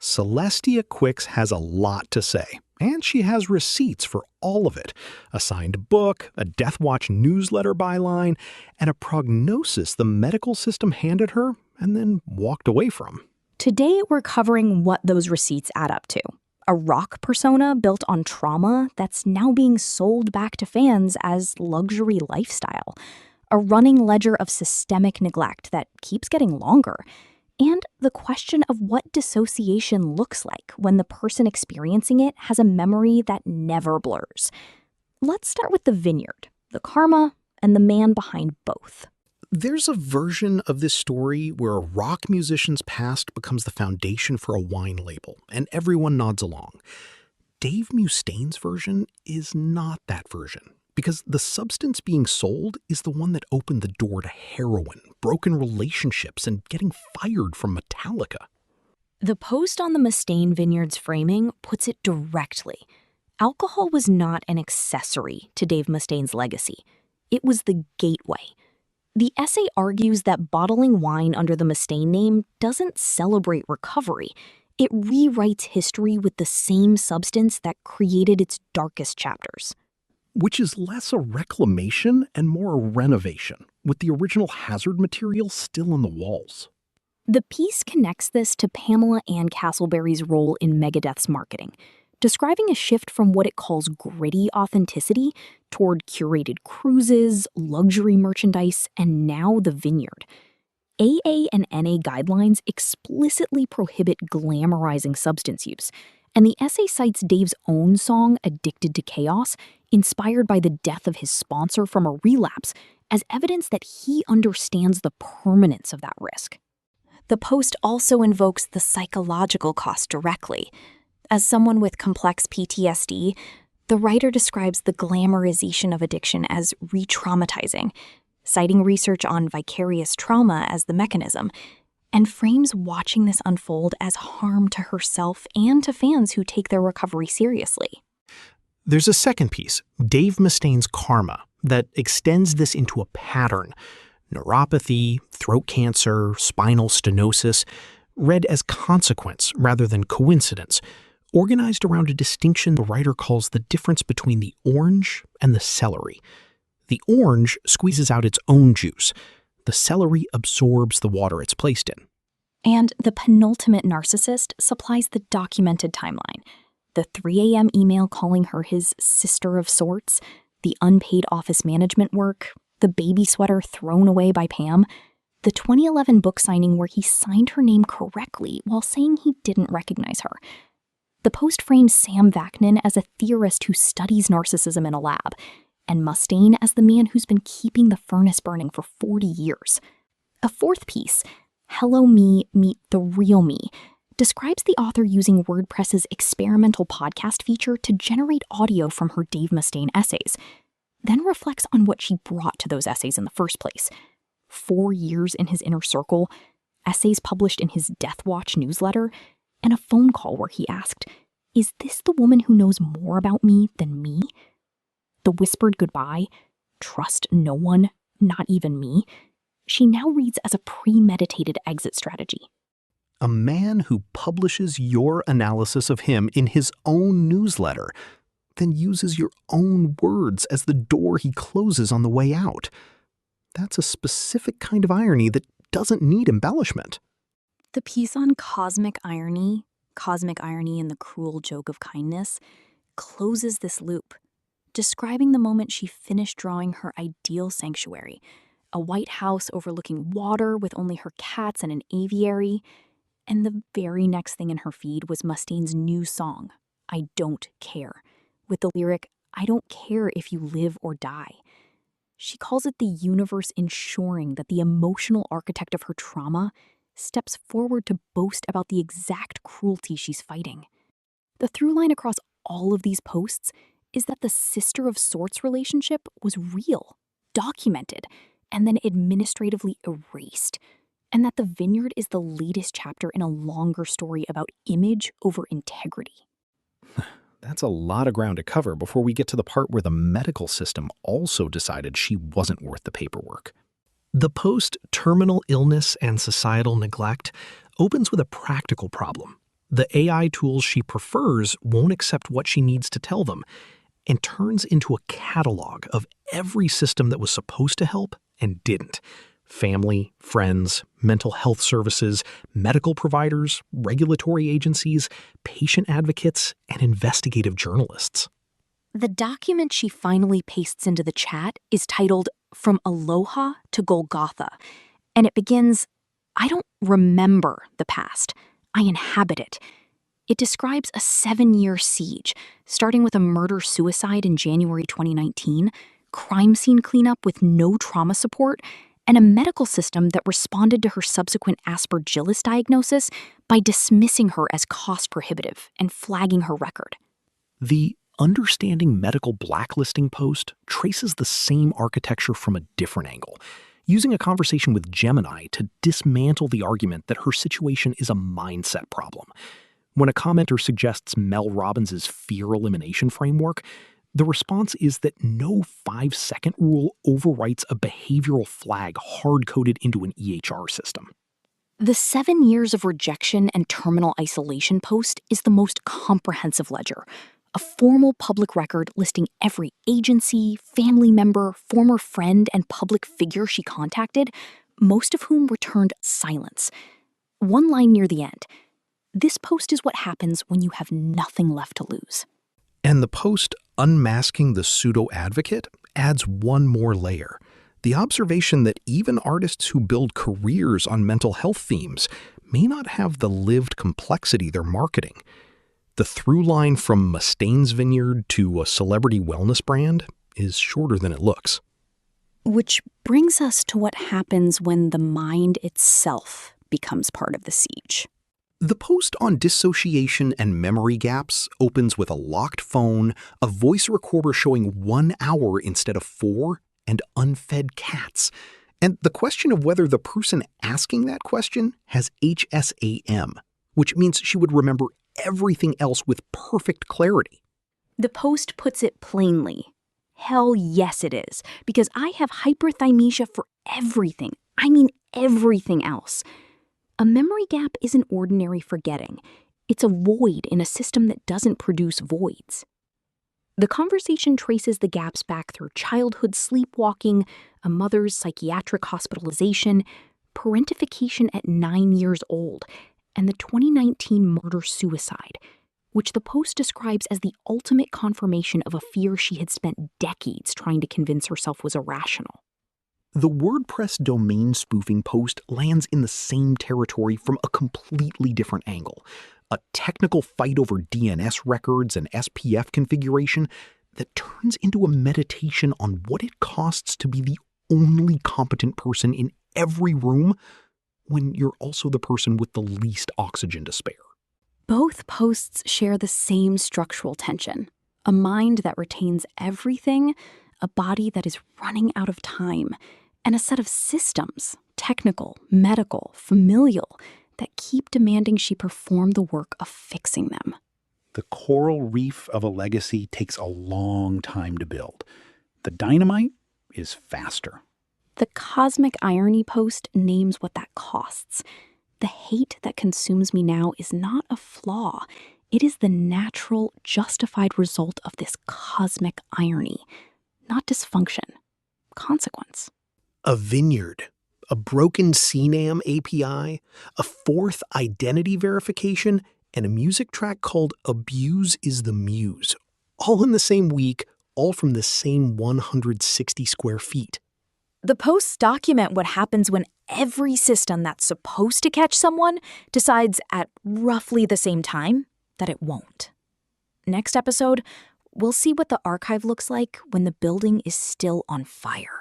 Celestia Quixs has a lot to say, and she has receipts for all of it. A signed book, a Deth Watch newsletter byline, and a prognosis the medical system handed her and then walked away from. Today, we're covering what those receipts add up to. A rock persona built on trauma that's now being sold back to fans as luxury lifestyle. A running ledger of systemic neglect that keeps getting longer. And the question of what dissociation looks like when the person experiencing it has a memory that never blurs. Let's start with the vineyard, the karma, and the man behind both. There's a version of this story where a rock musician's past becomes the foundation for a wine label, and everyone nods along. Dave Mustaine's version is not that version, because the substance being sold is the one that opened the door to heroin, broken relationships, and getting fired from Metallica. The post on the Mustaine Vineyard's framing puts it directly. Alcohol was not an accessory to Dave Mustaine's legacy. It was the gateway. The essay argues that bottling wine under the Mustaine name doesn't celebrate recovery. It rewrites history with the same substance that created its darkest chapters. Which is less a reclamation and more a renovation, with the original hazard material still in the walls. The piece connects this to Pamela Ann Castleberry's role in Megadeth's marketing, describing a shift from what it calls gritty authenticity toward curated cruises, luxury merchandise, and now the vineyard. AA and NA guidelines explicitly prohibit glamorizing substance use, and the essay cites Dave's own song, Addicted to Chaos, inspired by the death of his sponsor from a relapse, as evidence that he understands the permanence of that risk. The post also invokes the psychological cost directly. As someone with complex PTSD, the writer describes the glamorization of addiction as re-traumatizing, citing research on vicarious trauma as the mechanism, and frames watching this unfold as harm to herself and to fans who take their recovery seriously. There's a second piece, Dave Mustaine's karma, that extends this into a pattern. Neuropathy, throat cancer, spinal stenosis, read as consequence rather than coincidence, organized around a distinction the writer calls the difference between the orange and the celery. The orange squeezes out its own juice. The celery absorbs the water it's placed in. And the penultimate narcissist supplies the documented timeline. The 3 a.m. email calling her his sister of sorts, the unpaid office management work, the baby sweater thrown away by Pam, the 2011 book signing where he signed her name correctly while saying he didn't recognize her. The post frames Sam Vaknin as a theorist who studies narcissism in a lab, and Mustaine as the man who's been keeping the furnace burning for 40 years. A fourth piece, Hello Me, Meet the Real Me, describes the author using WordPress's experimental podcast feature to generate audio from her Dave Mustaine essays, then reflects on what she brought to those essays in the first place. 4 years in his inner circle, essays published in his Deth Watch newsletter, and a phone call where he asked, "Is this the woman who knows more about me than me?" The whispered goodbye, "Trust no one, not even me," she now reads as a premeditated exit strategy. A man who publishes your analysis of him in his own newsletter, then uses your own words as the door he closes on the way out. That's a specific kind of irony that doesn't need embellishment. The piece on cosmic irony and the cruel joke of kindness, closes this loop, describing the moment she finished drawing her ideal sanctuary, a white house overlooking water with only her cats and an aviary, and the very next thing in her feed was Mustaine's new song, I Don't Care, with the lyric, "I don't care if you live or die." She calls it the universe ensuring that the emotional architect of her trauma steps forward to boast about the exact cruelty she's fighting. The through line across all of these posts is that the sister of sorts relationship was real, documented, and then administratively erased, and that the vineyard is the latest chapter in a longer story about image over integrity. That's a lot of ground to cover before we get to the part where the medical system also decided she wasn't worth the paperwork. The post Terminal Illness and Societal Neglect opens with a practical problem. The AI tools she prefers won't accept what she needs to tell them, and turns into a catalog of every system that was supposed to help and didn't. Family, friends, mental health services, medical providers, regulatory agencies, patient advocates, and investigative journalists. The document she finally pastes into the chat is titled From Aloha to Golgotha, and it begins, "I don't remember the past. I inhabit it." It describes a 7-year siege, starting with a murder-suicide in January 2019, crime scene cleanup with no trauma support, and a medical system that responded to her subsequent Aspergillus diagnosis by dismissing her as cost-prohibitive and flagging her record. The Understanding Medical Blacklisting post traces the same architecture from a different angle, using a conversation with Gemini to dismantle the argument that her situation is a mindset problem. When a commenter suggests Mel Robbins' fear elimination framework, the response is that no 5-second rule overwrites a behavioral flag hard-coded into an EHR system. The 7 years of rejection and terminal isolation post is the most comprehensive ledger, a formal public record listing every agency, family member, former friend, and public figure she contacted, most of whom returned silence. One line near the end, "This post is what happens when you have nothing left to lose." And the post Unmasking the Pseudo-Advocate adds one more layer. The observation that even artists who build careers on mental health themes may not have the lived complexity they're marketing. The through line from Mustaine's Vineyard to a celebrity wellness brand is shorter than it looks. Which brings us to what happens when the mind itself becomes part of the siege. The post on dissociation and memory gaps opens with a locked phone, a voice recorder showing 1 hour instead of 4, and unfed cats. And the question of whether the person asking that question has HSAM, which means she would remember everything else with perfect clarity. The post puts it plainly. Hell yes it is, because I have hyperthymesia for everything. I mean everything else. A memory gap isn't ordinary forgetting. It's a void in a system that doesn't produce voids. The conversation traces the gaps back through childhood sleepwalking, a mother's psychiatric hospitalization, parentification at 9 years old, and the 2019 murder-suicide, which the post describes as the ultimate confirmation of a fear she had spent decades trying to convince herself was irrational. The WordPress domain spoofing post lands in the same territory from a completely different angle. A technical fight over DNS records and SPF configuration that turns into a meditation on what it costs to be the only competent person in every room when you're also the person with the least oxygen to spare. Both posts share the same structural tension. A mind that retains everything, a body that is running out of time, and a set of systems, technical, medical, familial, that keep demanding she perform the work of fixing them. The coral reef of a legacy takes a long time to build. The dynamite is faster. The cosmic irony post names what that costs. The hate that consumes me now is not a flaw. It is the natural, justified result of this cosmic irony, not dysfunction, consequence. A vineyard, a broken CNAM API, a fourth identity verification, and a music track called Abuse is the Muse. All in the same week, all from the same 160 square feet. The posts document what happens when every system that's supposed to catch someone decides at roughly the same time that it won't. Next episode, we'll see what the archive looks like when the building is still on fire.